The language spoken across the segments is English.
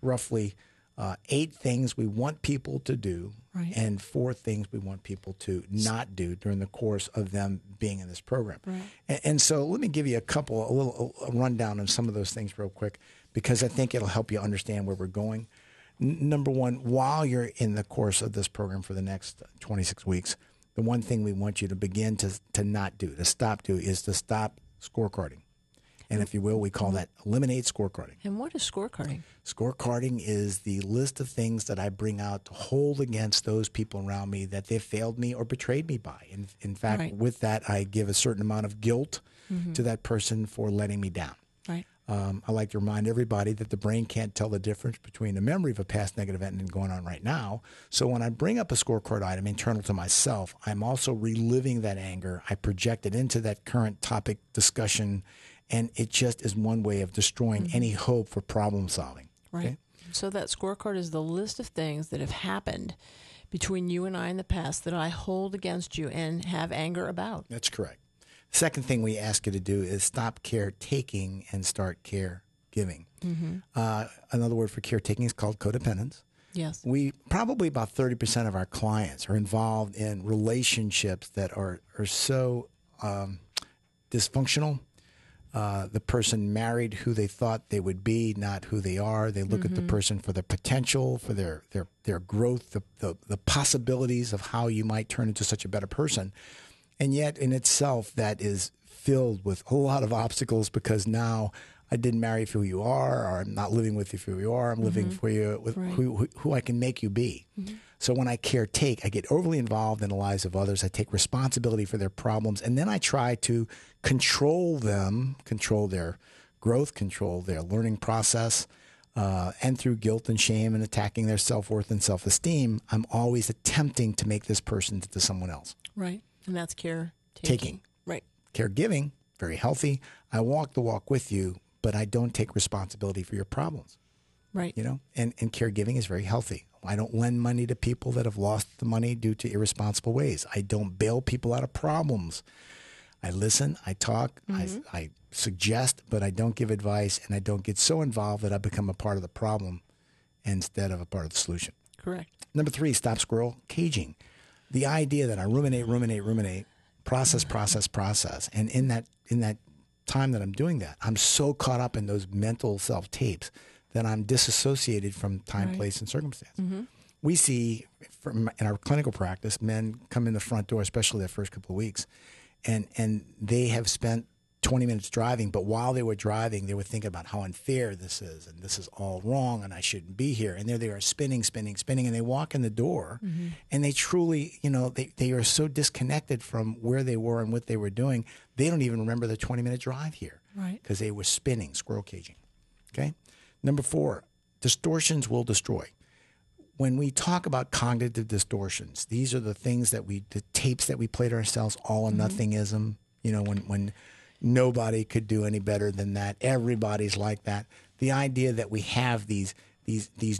roughly 8 things we want people to do Right. and 4 things we want people to not do during the course of them being in this program. Right. And so let me give you a rundown on some of those things real quick, because I think it'll help you understand where we're going. Number one, while you're in the course of this program for the next 26 weeks, the one thing we want you to begin to not do, to stop do, is to stop scorecarding. And if you will, we call that eliminate scorecarding. And what is scorecarding? Scorecarding is the list of things that I bring out to hold against those people around me that they've failed me or betrayed me by. In fact, Right. with that, I give a certain amount of guilt to that person for letting me down. Right. I like to remind everybody that the brain can't tell the difference between a memory of a past negative event and going on right now. So when I bring up a scorecard item internal to myself, I'm also reliving that anger. I project it into that current topic discussion, and it just is one way of destroying any hope for problem solving. Right. Okay? So that scorecard is the list of things that have happened between you and I in the past that I hold against you and have anger about. That's correct. Second thing we ask you to do is stop caretaking and start caregiving. Another word for caretaking is called codependence. Yes. We probably about 30% of our clients are involved in relationships that are so dysfunctional. The person married who they thought they would be, not who they are. They look at the person for their potential, for their growth, the possibilities of how you might turn into such a better person. And yet in itself, that is filled with a lot of obstacles, because now I didn't marry for who you are, or I'm not living with you for who you are. I'm living for you with Right. who I can make you be. So when I caretake, I get overly involved in the lives of others. I take responsibility for their problems, and then I try to control them, control their growth, control their learning process. And through guilt and shame and attacking their self-worth and self-esteem, I'm always attempting to make this person into someone else. Right. And that's caretaking. Taking. Right. Caregiving, very healthy. I walk the walk with you, but I don't take responsibility for your problems. Right. You know, and caregiving is very healthy. I don't lend money to people that have lost the money due to irresponsible ways. I don't bail people out of problems. I listen, I talk, I suggest, but I don't give advice, and I don't get so involved that I become a part of the problem instead of a part of the solution. Correct. Number 3, stop squirrel caging. The idea that I ruminate, process. And in that time that I'm doing that, I'm so caught up in those mental self-tapes that I'm disassociated from time, Right. place, and circumstance. We see in our clinical practice, men come in the front door, especially the first couple of weeks, and they have spent 20 minutes driving, but while they were driving, they were thinking about how unfair this is, and this is all wrong, and I shouldn't be here. And there they are spinning, and they walk in the door, and they truly, they are so disconnected from where they were and what they were doing, they don't even remember the 20-minute drive here. Right. Because they were spinning, squirrel caging. Okay? Number 4, distortions will destroy. When we talk about cognitive distortions, these are the things the tapes that we play to ourselves, all or nothingism, when nobody could do any better than that. Everybody's like that. The idea that we have these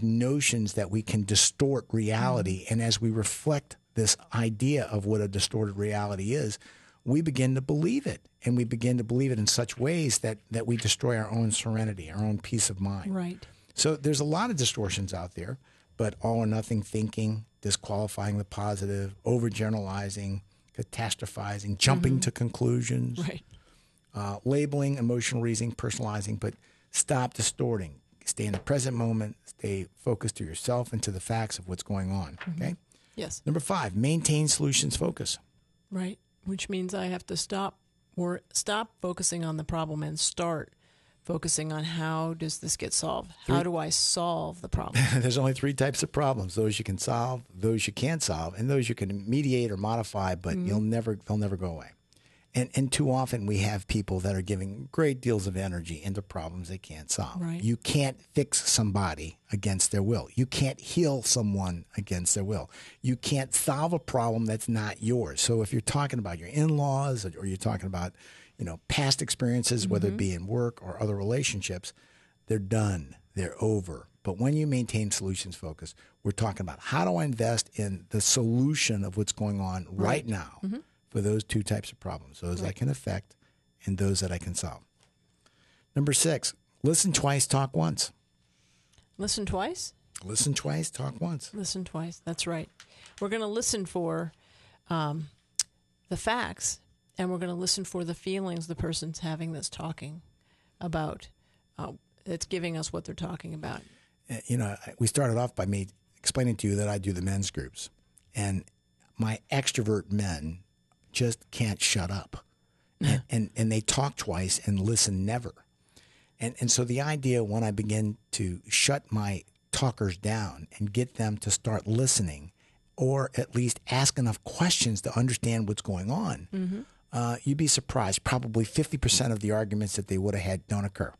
notions that we can distort reality, and as we reflect this idea of what a distorted reality is, we begin to believe it, and we begin to believe it in such ways that we destroy our own serenity, our own peace of mind. Right. So there's a lot of distortions out there, but all or nothing thinking, disqualifying the positive, overgeneralizing, catastrophizing, jumping to conclusions, Right. Labeling, emotional reasoning, personalizing, but stop distorting. Stay in the present moment. Stay focused to yourself and to the facts of what's going on. Okay. Yes. Number 5, maintain solutions focus. Right. Which means I have to stop focusing on the problem and start focusing on how does this get solved? How do I solve the problem? There's only 3 types of problems: those you can solve, those you can't solve, and those you can mediate or modify, but they'll never go away. And too often we have people that are giving great deals of energy into problems they can't solve. Right. You can't fix somebody against their will. You can't heal someone against their will. You can't solve a problem that's not yours. So if you're talking about your in-laws, or you're talking about, past experiences, whether it be in work or other relationships, they're done. They're over. But when you maintain solutions focus, we're talking about how do I invest in the solution of what's going on right now for those 2 types of problems, those I can affect and those that I can solve. Number 6, listen twice, talk once. Listen twice? Listen twice, talk once. Listen twice. That's right. We're going to listen for the facts, and we're going to listen for the feelings the person's having that's talking about. It's giving us what they're talking about. We started off by me explaining to you that I do the men's groups, and my extrovert men just can't shut up, and they talk twice and listen never. And so the idea when I begin to shut my talkers down and get them to start listening, or at least ask enough questions to understand what's going on, you'd be surprised. Probably 50% of the arguments that they would have had don't occur.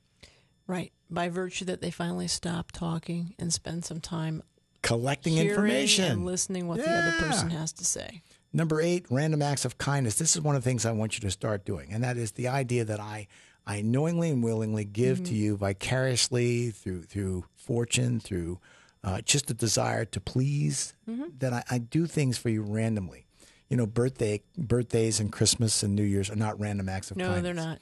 Right. By virtue that they finally stop talking and spend some time collecting hearing information and listening what the other person has to say. Number 8, random acts of kindness. This is one of the things I want you to start doing, and that is the idea that I knowingly and willingly give to you vicariously through fortune, through just a desire to please, that I do things for you randomly. Birthdays and Christmas and New Year's are not random acts of kindness. No, they're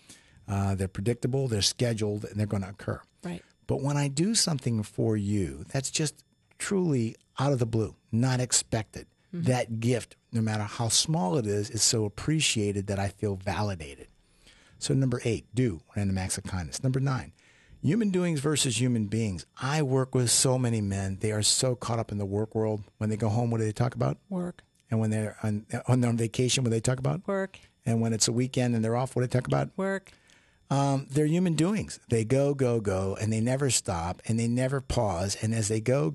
not. They're predictable, they're scheduled, and they're going to occur. Right. But when I do something for you, that's just truly out of the blue, not expected. That gift, no matter how small it is so appreciated that I feel validated. So number 8, do random acts of kindness. Number 9, human doings versus human beings. I work with so many men. They are so caught up in the work world. When they go home, what do they talk about? Work. And when they're on vacation, what do they talk about? Work. And when it's a weekend and they're off, what do they talk about? Work. They're human doings. They go, and they never stop, and they never pause. And as they go,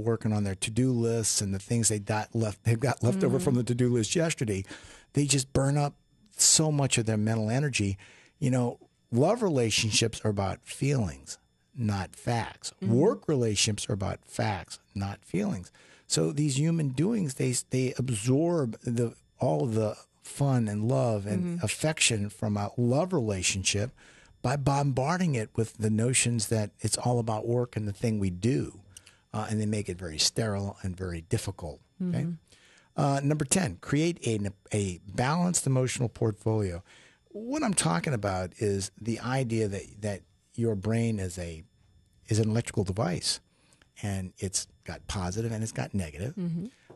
working on their to-do lists and the things they've got left over from the to-do list yesterday, they just burn up so much of their mental energy. Love relationships are about feelings, not facts. Work relationships are about facts, not feelings. So these human doings, they absorb all the fun and love and affection from a love relationship by bombarding it with the notions that it's all about work and the thing we do, and they make it very sterile and very difficult. Okay. Number 10, create a balanced emotional portfolio. What I'm talking about is the idea that your brain is an electrical device, and it's got positive and it's got negative.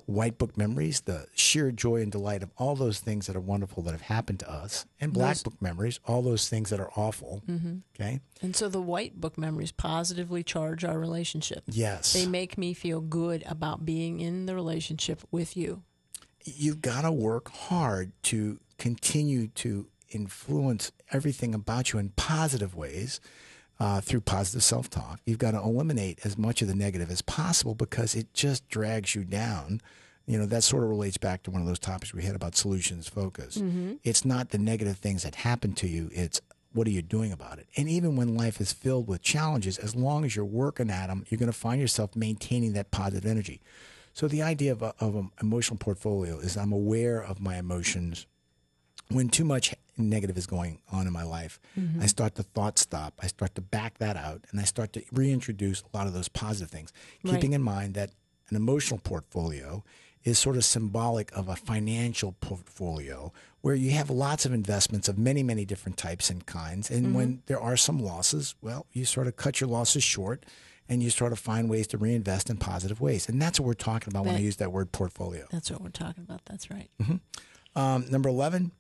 White book memories, the sheer joy and delight of all those things that are wonderful that have happened to us, and black book memories, all those things that are awful. Okay. And so the white book memories positively charge our relationship. Yes. They make me feel good about being in the relationship with you. You've got to work hard to continue to influence everything about you in positive ways. Through positive self-talk. You've got to eliminate as much of the negative as possible because it just drags you down. That sort of relates back to one of those topics we had about solutions focus. It's not the negative things that happen to you. It's what are you doing about it? And even when life is filled with challenges, as long as you're working at them, you're going to find yourself maintaining that positive energy. So the idea of an emotional portfolio is I'm aware of my emotions. When too much negative is going on in my life, I start to thought stop. I start to back that out, and I start to reintroduce a lot of those positive things, keeping in mind that an emotional portfolio is sort of symbolic of a financial portfolio where you have lots of investments of many, many different types and kinds. And when there are some losses, well, you sort of cut your losses short, and you sort of find ways to reinvest in positive ways. And that's what we're talking about when I use that word portfolio. That's what we're talking about. That's right. Number 11,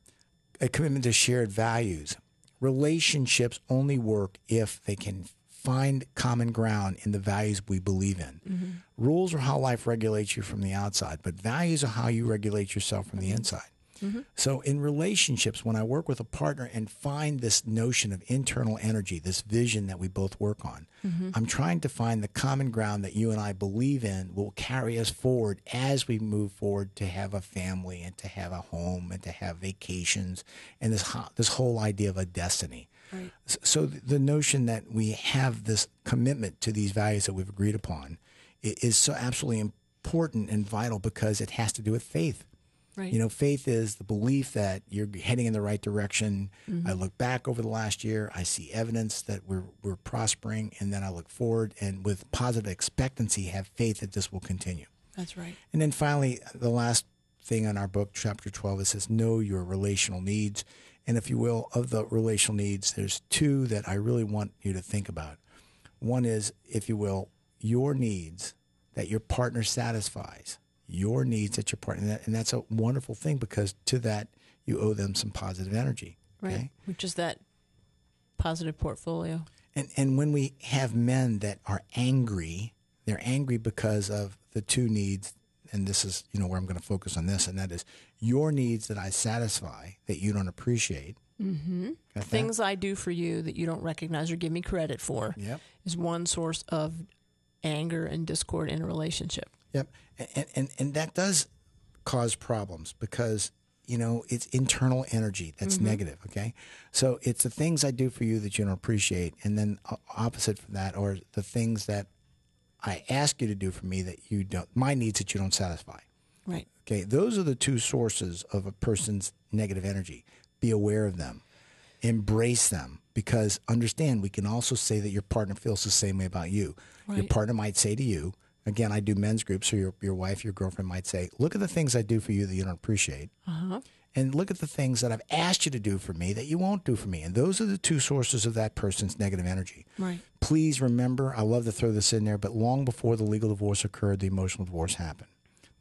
a commitment to shared values. Relationships only work if they can find common ground in the values we believe in. Rules are how life regulates you from the outside, but values are how you regulate yourself from the inside. So in relationships, when I work with a partner and find this notion of internal energy, this vision that we both work on, I'm trying to find the common ground that you and I believe in will carry us forward as we move forward to have a family and to have a home and to have vacations and this whole idea of a destiny. Right. So the notion that we have this commitment to these values that we've agreed upon is so absolutely important and vital because it has to do with faith. Right. Faith is the belief that you're heading in the right direction. I look back over the last year, I see evidence that we're prospering, and then I look forward and with positive expectancy have faith that this will continue. That's right. And then finally, the last thing in our book, chapter 12, it says, know your relational needs. And if you will, of the relational needs, there's two that I really want you to think about. One is, if you will, your needs that your partner satisfies, your needs that your partner, and that's a wonderful thing, because to that you owe them some positive energy. Okay? Right. Which is that positive portfolio. And when we have men that are angry, they're angry because of the two needs, and this is, where I'm going to focus on this, and that is your needs that I satisfy that you don't appreciate. Mm-hmm. Things I do for you that you don't recognize or give me credit for is one source of anger and discord in a relationship. Yep. And that does cause problems because, it's internal energy that's negative, okay? So it's the things I do for you that you don't appreciate, and then opposite from that, or the things that I ask you to do for me that you don't, my needs that you don't satisfy. Right. Okay, those are the two sources of a person's negative energy. Be aware of them. Embrace them, because understand, we can also say that your partner feels the same way about you. Right. Your partner might say to you, again, I do men's groups, so your wife, your girlfriend might say, look at the things I do for you that you don't appreciate. Uh-huh. And look at the things that I've asked you to do for me that you won't do for me. And those are the two sources of that person's negative energy. Right. Please remember, I love to throw this in there, but long before the legal divorce occurred, the emotional divorce happened.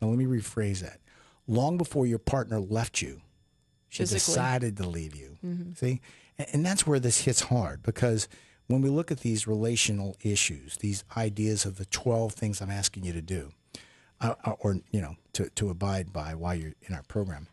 Now, let me rephrase that. Long before your partner left you, she decided to leave you. Mm-hmm. See? And that's where this hits hard, because when we look at these relational issues, these ideas of the 12 things I'm asking you to do, or to abide by while you're in our program,